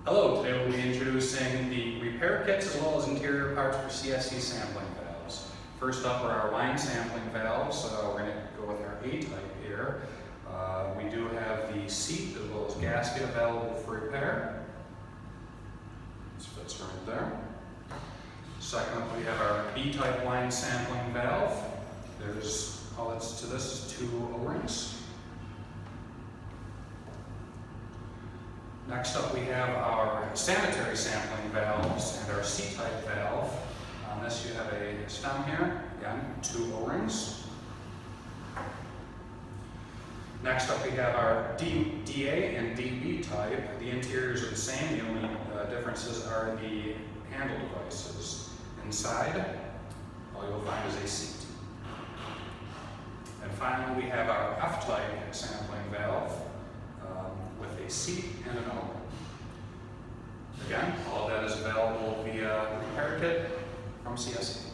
Hello, today we'll be introducing the repair kits as well as interior parts for CSE sampling valves. First up are our line sampling valves. We're going to go with our A-type here. We do have the seat as well as gasket available for repair. This fits right there. Second up, we have our B-type line sampling valve. There's all that's to this is 2 O-rings. Next up, we have our sanitary sampling valves and our C-type valve. On this, you have a stem here, again, 2 O-rings. Next up, we have our DA and DB type. The interiors are the same. The only differences are the handle devices. Inside, all you'll find is a seat. And finally, we have our F-type sampling valve with a seat and an O. Again, all of that is available via repair kit from CSE.